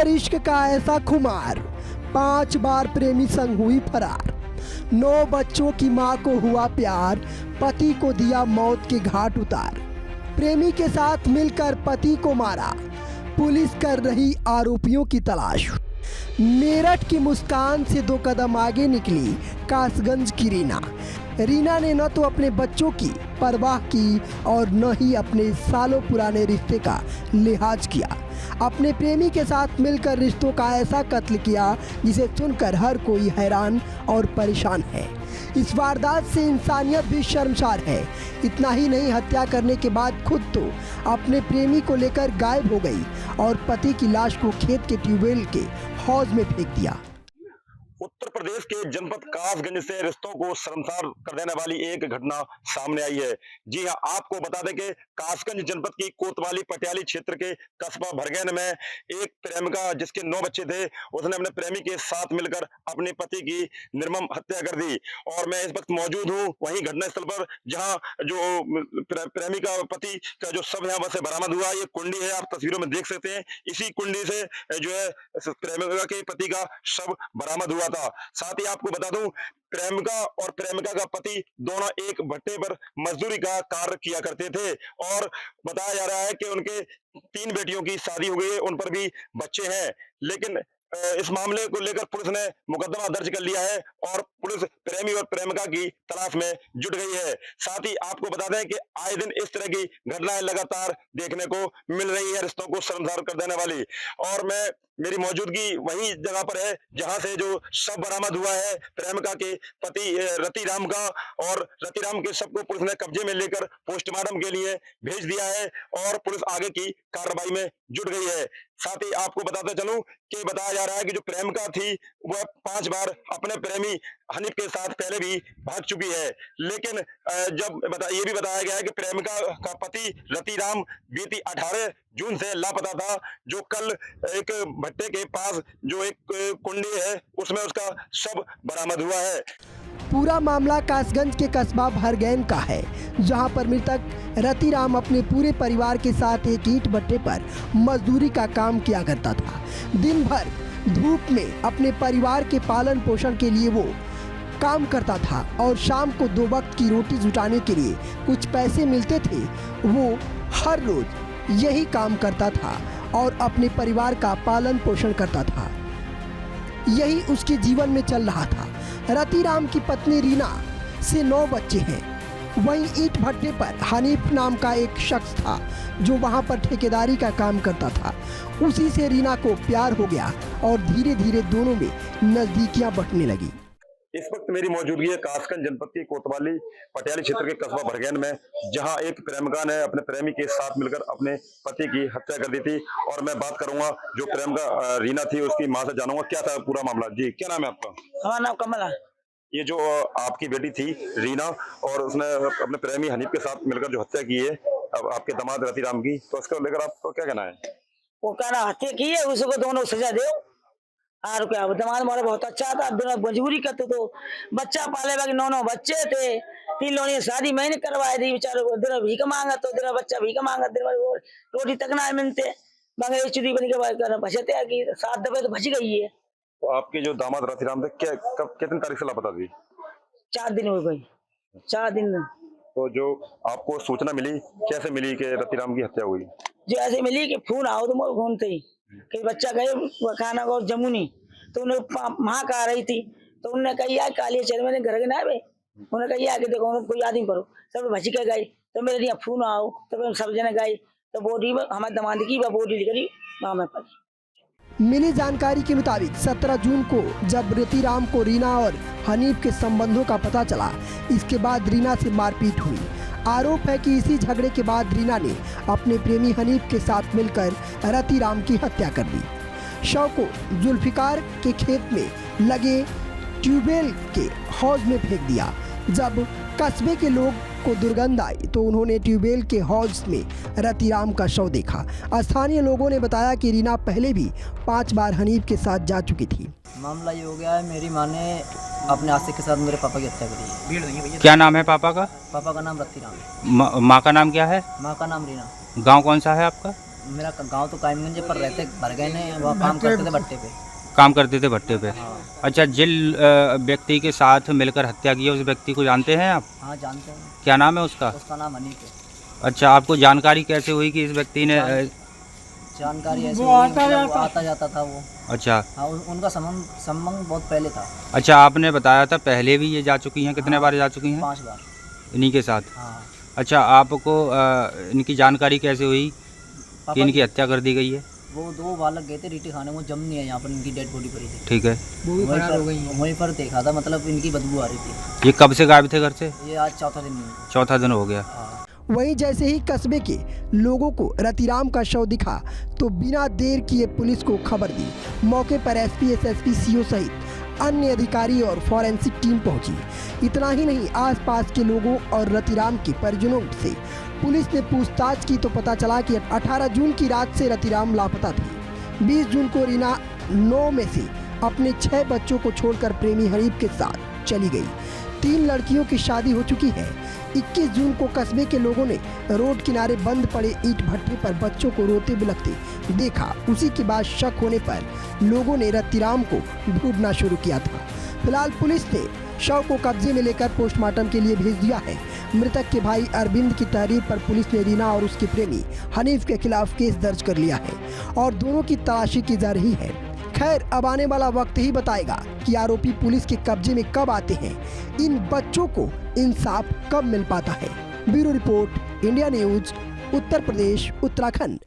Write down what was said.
पर इश्क का ऐसा खुमार, 5 बार प्रेमी संग हुई फरार। 9 बच्चों की मां को हुआ प्यार, पति को दिया मौत के घाट उतार। प्रेमी के साथ मिलकर पति को मारा, पुलिस कर रही आरोपियों की तलाश। मेरठ की मुस्कान से 2 कदम आगे निकली कासगंज की रीना। रीना ने न तो अपने बच्चों की परवाह की और न ही अपने सालों पुराने रिश्ते का लिहाज किया। अपने प्रेमी के साथ मिलकर रिश्तों का ऐसा कत्ल किया जिसे सुनकर हर कोई हैरान और परेशान है। इस वारदात से इंसानियत भी शर्मसार है। इतना ही नहीं, हत्या करने के बाद खुद तो अपने प्रेमी को लेकर गायब हो गई और पति की लाश को खेत के ट्यूबवेल के हौज में फेंक दिया। उत्तर प्रदेश के जनपद कासगंज से रिश्तों को शर्मसार कर देने वाली एक घटना सामने आई है। जी हां, आपको बता दें कि कासगंज जनपद की कोतवाली पटियाली क्षेत्र के कस्बा भरगैन में एक प्रेमिका जिसके 9 बच्चे थे, उसने अपने प्रेमी के साथ मिलकर अपने पति की निर्मम हत्या कर दी। और मैं इस वक्त मौजूद हूं वहीं घटनास्थल पर, जहां जो प्रेमिका पति का जो शव है वह से बरामद हुआ। ये कुंडी है, आप तस्वीरों में देख सकते हैं। इसी कुंडी से जो है प्रेमिका के पति का शव बरामद हुआ था। साथ ही आपको बता दूं, प्रेमिका और प्रेमिका का पति दोनों एक भट्टे पर मजदूरी का कार्य किया करते थे और बताया जा रहा है कि उनके 3 बेटियों की शादी हो गई है, उन पर भी बच्चे हैं। लेकिन इस मामले को लेकर पुलिस ने मुकदमा दर्ज कर लिया है और पुलिस प्रेमी और प्रेमिका की तलाश में जुट गई है। साथ ही आपको बता दें कि आए दिन इस तरह की घटनाएं लगातार देखने को मिल रही है, रिश्तों को शर्मसार कर देने वाली। और मेरी मौजूदगी वही जगह पर है जहां से जो शव बरामद हुआ है प्रेमिका के पति रतिराम का, और रतिराम के शव को पुलिस ने कब्जे में लेकर पोस्टमार्टम के लिए भेज दिया है और पुलिस आगे की कार्रवाई में जुट गई है। साथ ही आपको बताते चलूं कि बताया जा रहा है कि जो प्रेमिका थी वह 5 बार अपने प्रेमी हनीफ के साथ पहले भी भाग चुकी है। लेकिन ये भी बताया गया है कि प्रेमिका का पति रतिराम बीती 18 जून से लापता था, जो कल एक भट्टे के पास जो एक कुंडी है उसमें उसका शव बरामद हुआ है। पूरा मामला कासगंज के कस्बा भरगैन का है, जहां पर मृतक रतिराम अपने पूरे परिवार के साथ एक ईंट भट्टे पर मजदूरी का काम किया करता था। दिन भर धूप में अपने परिवार के पालन पोषण के लिए वो काम करता था और शाम को 2 वक्त की रोटी जुटाने के लिए कुछ पैसे मिलते थे। वो हर रोज यही काम करता था और अपने परिवार का पालन पोषण करता था। यही उसके जीवन में चल रहा था। रतिराम की पत्नी रीना से 9 बच्चे हैं। वहीं ईंट भट्टे पर हनीफ नाम का एक शख्स था जो वहां पर ठेकेदारी का काम करता था। उसी से रीना को प्यार हो गया और धीरे धीरे दोनों में नजदीकियां बढ़ने लगी। इस वक्त मेरी मौजूदगी है कासगंज जनपद की कोतवाली पटियाली क्षेत्र के कस्बा भरगैन में, जहां एक प्रेमिका ने अपने प्रेमी के साथ मिलकर अपने पति की हत्या कर दी थी। और मैं बात करूंगा जो प्रेमिका रीना थी उसकी मां से, जानूंगा क्या था पूरा मामला। जी, क्या नाम है आपका? हमारा नाम कमल है। ये जो आपकी बेटी थी रीना और उसने अपने प्रेमी हनीफ के साथ मिलकर जो हत्या की है अब आपके दामाद रतिराम की, तो इसको लेकर आपको क्या कहना है? वो कहना हत्या की है, उसको दोनों सजा दो। और क्या, दामाद हमारा बहुत अच्छा था, बिना मजबूरी करते तो बच्चा पाले बाकी 9 बच्चे थे। 3 लोगों ने शादी मैंने करवाई थी, बेचारे को दिन भीख मांगा तो दिन बच्चा भीख मांगा, दिन रोटी तक ना मिलते मगर चुरी बन के बचते की 7 दफे तो बच गई है। तो आपके जो दामाद रतिराम थे कितनी तारीख से लापता थी? 4 दिन हो गई, 4 दिन। तो जो आपको सूचना मिली, कैसे मिली कि रतिराम की हत्या हुई? जो ऐसे मिली कि फोन आओ तो मोर फोन थे कि बच्चा गए खाना को जमुनी, तो उन्हें वहां कहा रही थी, तो उन्होंने कही यार काली चल मैंने घर के ना भाई, उन्होंने कही यार कि देखो कोई आदमी करो, सब भज के गए। तो मेरे यहाँ फोन आओ तो सब जने गए, तो बॉडी हमारे दामाद की बॉडी निकली वहां में पड़ी। मिली जानकारी के मुताबिक 17 जून को जब रतिराम को रीना और हनीफ के संबंधों का पता चला, इसके बाद रीना से मारपीट हुई। आरोप है कि इसी झगड़े के बाद रीना ने अपने प्रेमी हनीफ के साथ मिलकर रतिराम की हत्या कर दी। शव को जुल्फिकार के खेत में लगे ट्यूबवेल के हौज में फेंक दिया। जब कस्बे के लोग को दुर्गंध आई तो उन्होंने ट्यूबवेल के हौज में रतिराम का शव देखा। स्थानीय लोगों ने बताया कि रीना पहले भी 5 बार हनीफ के साथ जा चुकी थी। मामला ये हो गया है, मेरी माँ ने अपने आशिक के साथ मेरे पापा की हत्या करी है। क्या नाम है पापा का? पापा का नाम रतिराम है। माँ का नाम क्या है? माँ का नाम रीना। गांव कौन सा है आपका? मेरा गांव तो कायमगंज है, पर रहते भर गए ने, वहाँ काम करते थे भट्टे पे। काम करते थे भट्टे पे। हाँ अच्छा, जिन व्यक्ति के साथ मिलकर हत्या की है उस व्यक्ति को जानते हैं आप? हाँ जानते हैं। क्या नाम है उसका? उसका नाम हनीफ है। अच्छा, आपको जानकारी कैसे हुई कि इस व्यक्ति ने जानकारी ऐसे हुई, मतलब वो आता जाता था वो। अच्छा हाँ उनका संबंध बहुत पहले था। अच्छा, आपने बताया था पहले भी ये जा चुकी हैं, कितने बार जा चुकी हैं 5 बार। इन्हीं के साथ? हाँ अच्छा, आपको इनकी जानकारी कैसे हुई कि पापा इनकी हत्या कर दी गई है? वो 2 बालक गए थे रीटी खाने, वो जम नहीं है, यहाँ पर इनकी डेड बॉडी पड़ी थी। ठीक है। वहीं पर देखा था, मतलब इनकी बदबू आ रही थी। ये कब से गायब थे घर से? ये आज चौथा दिन नहीं। चौथा दिन हो गया। हाँ वहीं जैसे ही कस्बे के लोगों को रतिराम का शव दिखा तो बिना देर किए पुलिस को खबर दी। मौके पर एसपी, एसएसपी, सीओ सहित अन्य अधिकारी और फॉरेंसिक टीम पहुंची। इतना ही नहीं, आसपास के लोगों और रतिराम के परिजनों से पुलिस ने पूछताछ की तो पता चला कि 18 जून की रात से रतिराम लापता थी। 20 जून को रीना 9 में से अपने 6 बच्चों को छोड़कर प्रेमी हनीफ के साथ चली गई। 3 लड़कियों की शादी हो चुकी है। 21 जून को कस्बे के लोगों ने रोड किनारे बंद पड़े ईंट भट्टे पर बच्चों को रोते बिलखते देखा। उसी के बाद शक होने पर लोगों ने रतिराम को ढूंढना शुरू किया था। फिलहाल पुलिस ने शव को कब्जे में लेकर पोस्टमार्टम के लिए भेज दिया है। मृतक के भाई अरविंद की तहरीर पर पुलिस ने रीना और उसके प्रेमी हनीफ के खिलाफ केस दर्ज कर लिया है और दोनों की तलाशी की जा रही है। खैर, अब आने वाला वक्त ही बताएगा कि आरोपी पुलिस के कब्जे में कब आते हैं, इन बच्चों को इंसाफ कब मिल पाता है। Bureau report, India news, Uttar Pradesh, Uttarakhand.